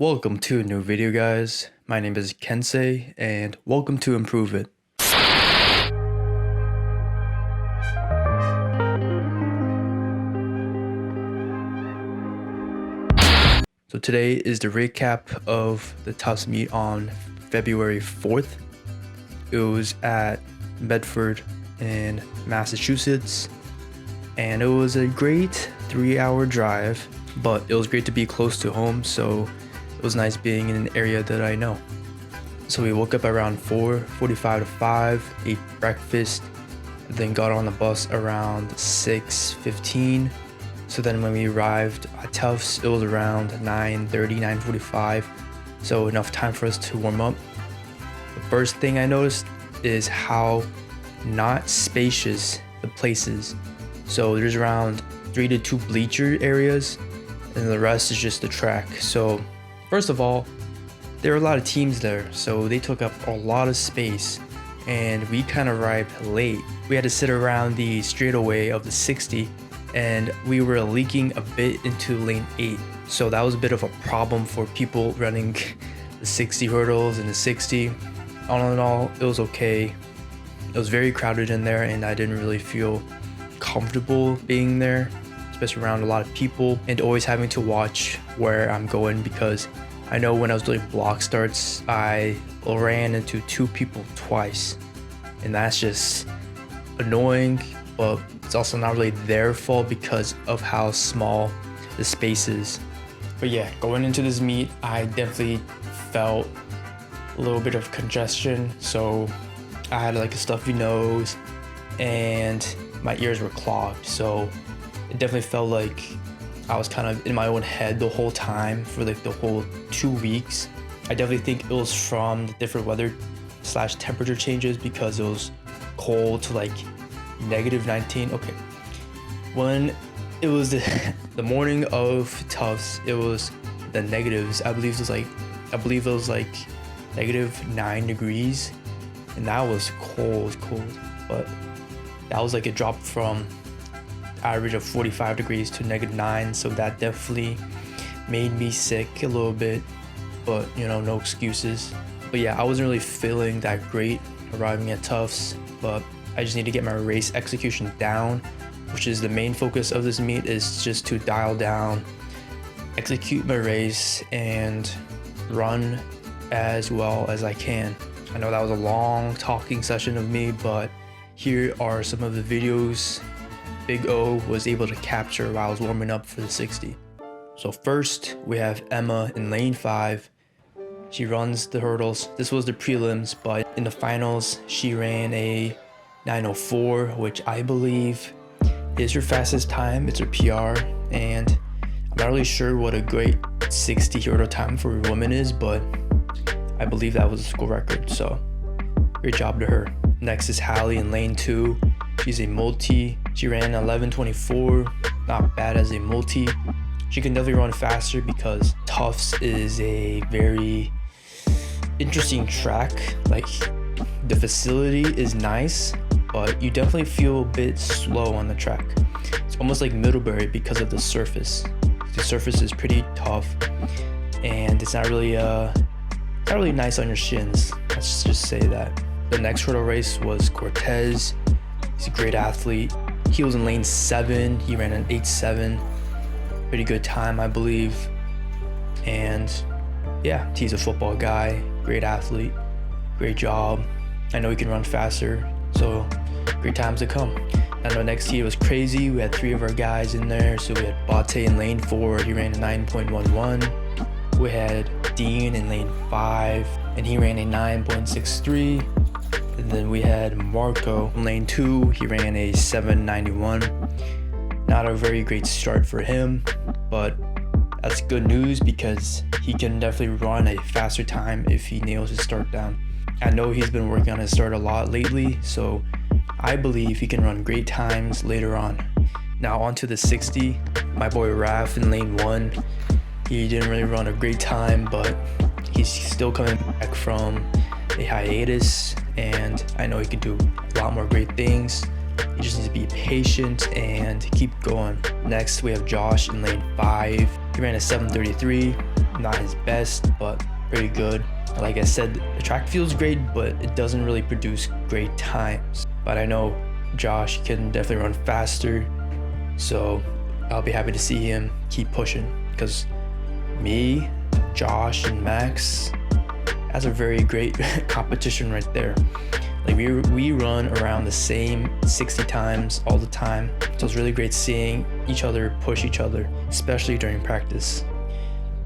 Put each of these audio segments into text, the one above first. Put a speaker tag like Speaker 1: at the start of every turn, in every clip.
Speaker 1: Welcome to a new video, guys. My name is Kensei and welcome to Improve It. So today is the recap of the Tufts meet on February 4th. It was at Bedford in Massachusetts, and it was a great 3-hour drive, but it was great to be close to home, so it was nice being in an area that I know. So we woke up around 4:45 to 5, ate breakfast, then got on the bus around 6:15. So then when we arrived at Tufts, it was around 9:30, 9:45, so enough time for us to warm up. The first thing I noticed is how not spacious the place is. So there's around 3 to 2 bleacher areas, and the rest is just the track. So first of all, there were a lot of teams there, so they took up a lot of space, and we kind of arrived late. We had to sit around the straightaway of the 60, and we were leaking a bit into lane 8. So that was a bit of a problem for people running the 60 hurdles and the 60. All in all, it was okay. It was very crowded in there, and I didn't really feel comfortable being there, especially around a lot of people, and always having to watch where I'm going, because I know when I was doing block starts, I ran into 2 people twice, and that's just annoying, but it's also not really their fault because of how small the space is. But yeah, going into this meet, I definitely felt a little bit of congestion, so I had like a stuffy nose and my ears were clogged, so it definitely felt like I was kind of in my own head the whole time for like the whole 2 weeks. I definitely think it was from the different weather / temperature changes, because it was cold to like -19. Okay, when it was the morning of Tufts, it was the negatives. I believe it was like -9 degrees, and that was cold, but that was like a drop from average of 45 degrees to -9, so that definitely made me sick a little bit, but you know, no excuses. But yeah, I wasn't really feeling that great arriving at Tufts, but I just need to get my race execution down, which is the main focus of this meet, is just to dial down, execute my race, and run as well as I can. I know that was a long talking session of me, but here are some of the videos Big O was able to capture while I was warming up for the 60. So first, we have Emma in lane 5. She runs the hurdles. This was the prelims, but in the finals, she ran a 9:04, which I believe is her fastest time. It's her PR, and I'm not really sure what a great 60 hurdle time for a woman is, but I believe that was a school record, so great job to her. Next is Hallie in lane 2. She's a multi. She ran 11:24, not bad as a multi. She can definitely run faster because Tufts is a very interesting track. Like, the facility is nice, but you definitely feel a bit slow on the track. It's almost like Middlebury because of the surface. The surface is pretty tough, and it's not really nice on your shins. Let's just say that. The next hurdle race was Cortez. He's a great athlete. He was in lane 7. He ran an 8:7. Pretty good time, I believe. And yeah, he's a football guy, great athlete, great job. I know he can run faster, so great times to come. I know next heat was crazy. We had 3 of our guys in there. So we had Bate in lane 4. He ran a 9.11. We had Dean in lane 5, and he ran a 9.63. And then we had Marco in lane 2. He ran a 7.91. Not a very great start for him, but that's good news because he can definitely run a faster time if he nails his start down. I know he's been working on his start a lot lately, so I believe he can run great times later on. Now on to the 60. My boy Raf in lane 1. He didn't really run a great time, but he's still coming back from a hiatus, and I know he can do a lot more great things. He just needs to be patient and keep going. Next, we have Josh in lane 5. He ran a 7:33. not his best, but pretty good. Like I said, the track feels great, but it doesn't really produce great times. But I know Josh can definitely run faster, so I'll be happy to see him keep pushing, because me, Josh, and Max, that's a very great competition right there. Like we run around the same 60 times all the time, so it's really great seeing each other push each other, especially during practice.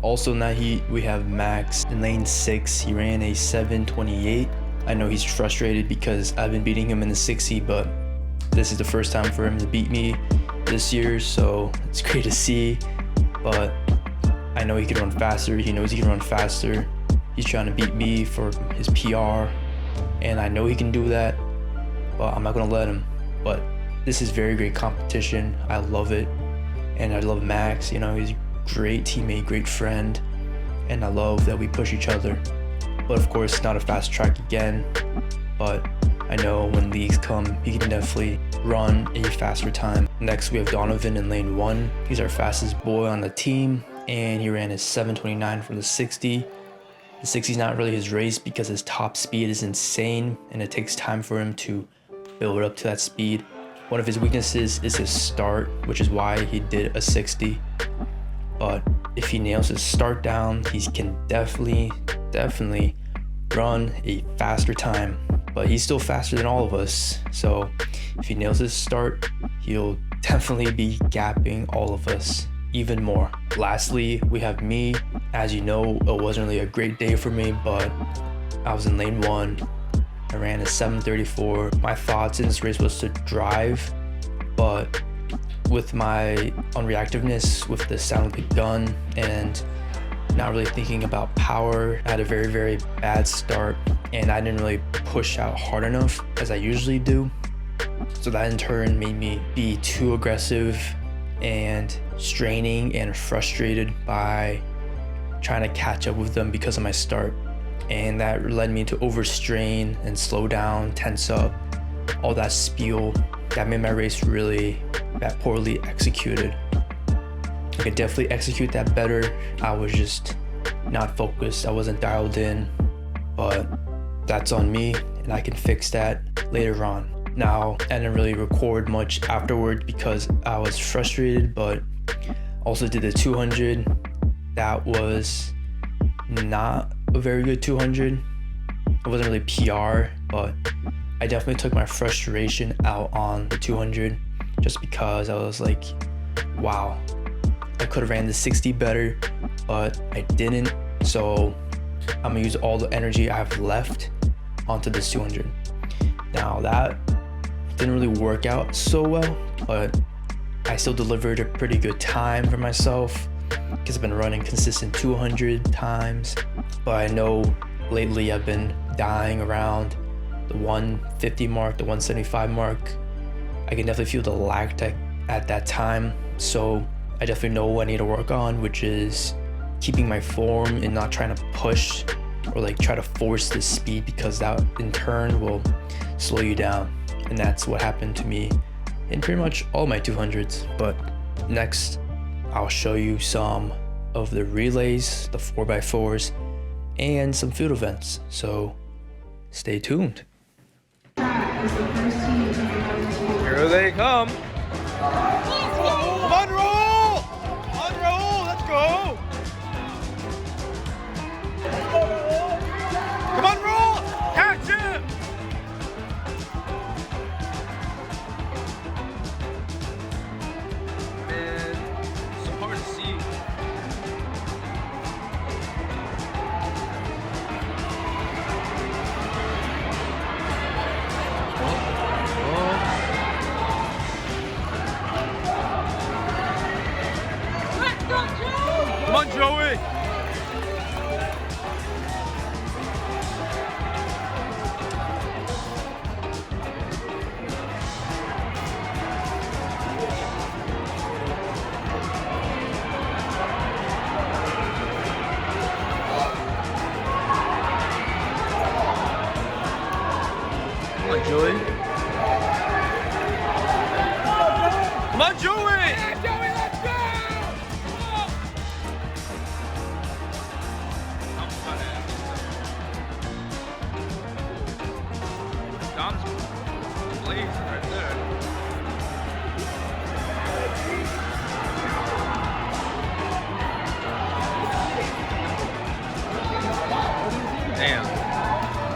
Speaker 1: Also now we have Max in lane 6. He ran a 7:28. I know he's frustrated because I've been beating him in the 60, but this is the first time for him to beat me this year, so it's great to see. But I know he can run faster. He knows he can run faster. He's trying to beat me for his PR, and I know he can do that, but I'm not gonna let him. But this is very great competition. I love it, and I love Max. You know, he's a great teammate, great friend, and I love that we push each other. But of course, not a fast track again, but I know when leagues come, he can definitely run a faster time. Next, we have Donovan in lane 1. He's our fastest boy on the team, and he ran his 7:29 from the 60. The 60 is not really his race because his top speed is insane, and it takes time for him to build up to that speed. One of his weaknesses is his start, which is why he did a 60. But if he nails his start down, he can definitely run a faster time. But he's still faster than all of us, so if he nails his start, he'll definitely be gapping all of us even more. Lastly, we have me. As you know, it wasn't really a great day for me, but I was in lane 1. I ran a 7:34. My thoughts in this race was to drive, but with my unreactiveness with the sound of the gun and not really thinking about power, I had a very bad start, and I didn't really push out hard enough as I usually do. So that in turn made me be too aggressive and straining and frustrated by trying to catch up with them because of my start. And that led me to overstrain and slow down, tense up, all that spiel. That made my race really poorly executed. I could definitely execute that better. I was just not focused. I wasn't dialed in, but that's on me, and I can fix that later on. Now, I didn't really record much afterward because I was frustrated, but also did the 200. That was not a very good 200. It wasn't really PR, but I definitely took my frustration out on the 200 just because I was like, wow, I could have ran the 60 better, but I didn't. So I'm gonna use all the energy I have left onto this 200. Now that didn't really work out so well, but I still delivered a pretty good time for myself because I've been running consistent 200 times. But I know lately I've been dying around the 150 mark, the 175 mark. I can definitely feel the lag at that time. So I definitely know what I need to work on, which is keeping my form and not trying to push or like try to force this speed, because that in turn will slow you down. And that's what happened to me in pretty much all my 200s. But next, I'll show you some of the relays, the 4x4s, and some field events. So stay tuned.
Speaker 2: Here they come. Come on, roll! Come on, roll! Let's go! Come on, roll! Catch him! Man, it's so hard to see.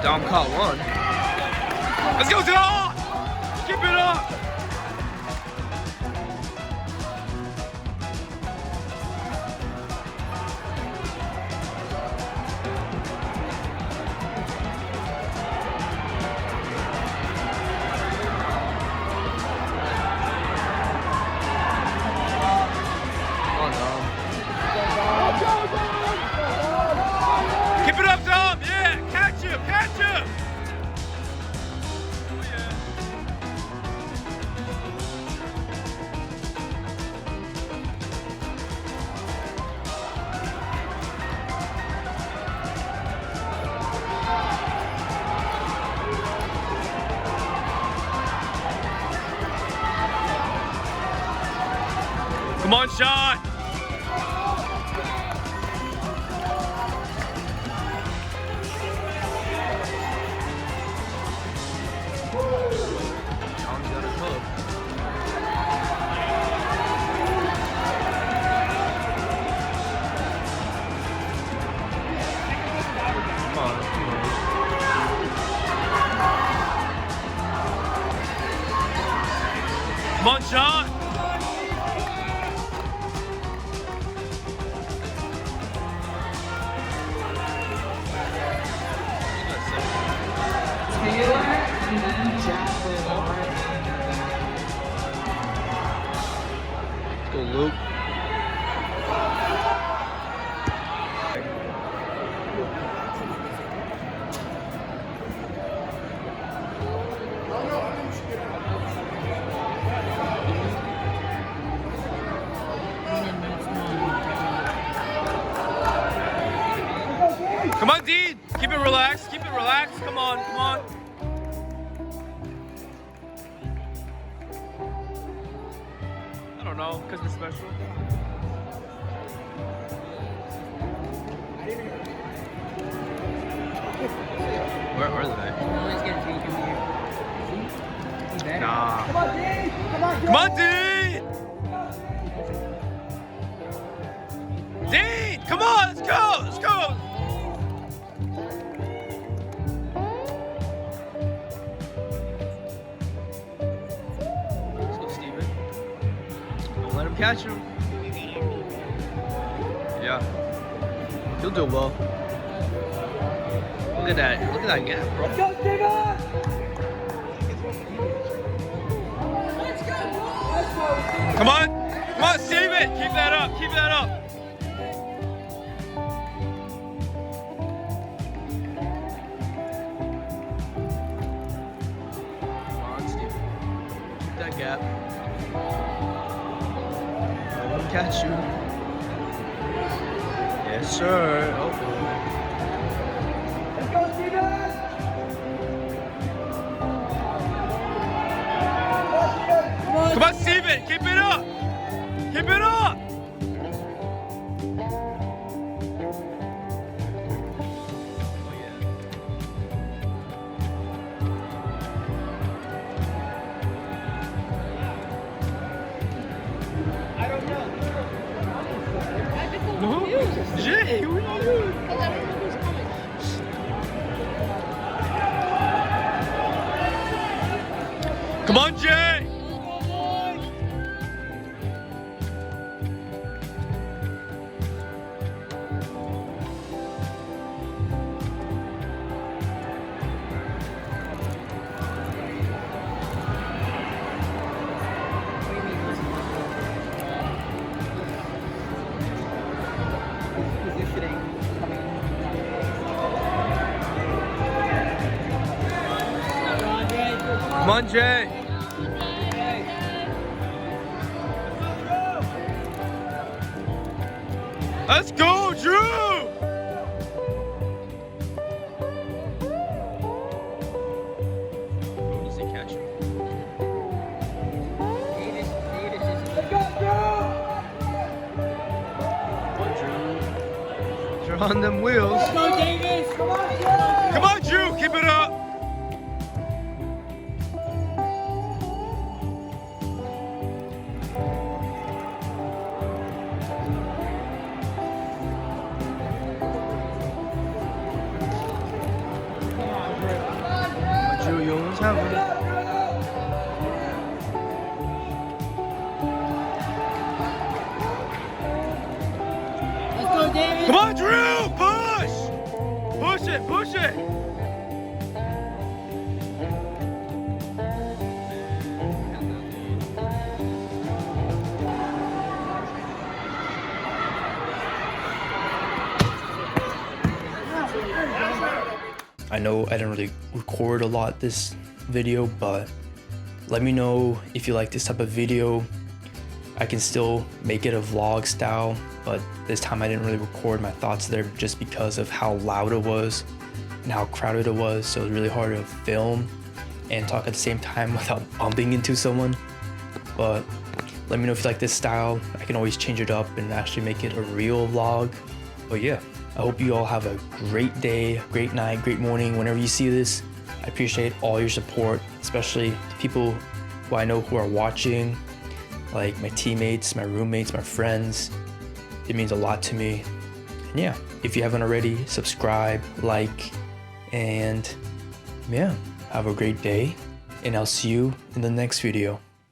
Speaker 2: Dom caught one. Let's go, Dom! Keep it up! Keep it up, Dom! Yeah! Catch him! Catch him! Oh, yeah. Come on, Sean! John's got his hook. Come on. Come on, Sean! Let's go, Luke. Come on, Dean. Keep it relaxed. Keep it relaxed. Come on, come on. I don't know, because we're special. Where are they? Nah. Come on, Dean! Come on, Dean! Dean! Come on, let's go! Let's go! Let's go, Steven. Don't let him catch him. Yeah. He'll do well. Look at that. Look at that gap, bro.
Speaker 3: Let's go, Steven!
Speaker 2: Come on. Come on, Steven. Keep that up. Keep that up. Come on, Steven. Keep that gap. Let him catch you. Yes, sir. Oh, boy.
Speaker 3: Let's go, Steven!
Speaker 2: Come on, Steven. Keep it up. Keep it up. Oh, yeah.
Speaker 3: I don't know.
Speaker 2: No. Jay, what are you doing? Come on, Jay. Come on, Jay. Let's go, Drew. Easy catch.
Speaker 3: Let's go, Drew!
Speaker 2: You're on them wheels.
Speaker 3: Let's go, Davis! Come on, Drew!
Speaker 2: Come on, Drew. Keep it up.
Speaker 3: Let's go, David.
Speaker 2: Come on, Drew! Push! Push it, push it!
Speaker 1: I know I didn't really record a lot this video, but let me know if you like this type of video. I can still make it a vlog style, but this time I didn't really record my thoughts there just because of how loud it was and how crowded it was, so it was really hard to film and talk at the same time without bumping into someone. But let me know if you like this style. I can always change it up and actually make it a real vlog. But yeah, I hope you all have a great day, great night, great morning whenever you see this. I appreciate all your support, especially the people who I know who are watching, like my teammates, my roommates, my friends. It means a lot to me. And yeah, if you haven't already, subscribe, like, and yeah, have a great day, and I'll see you in the next video.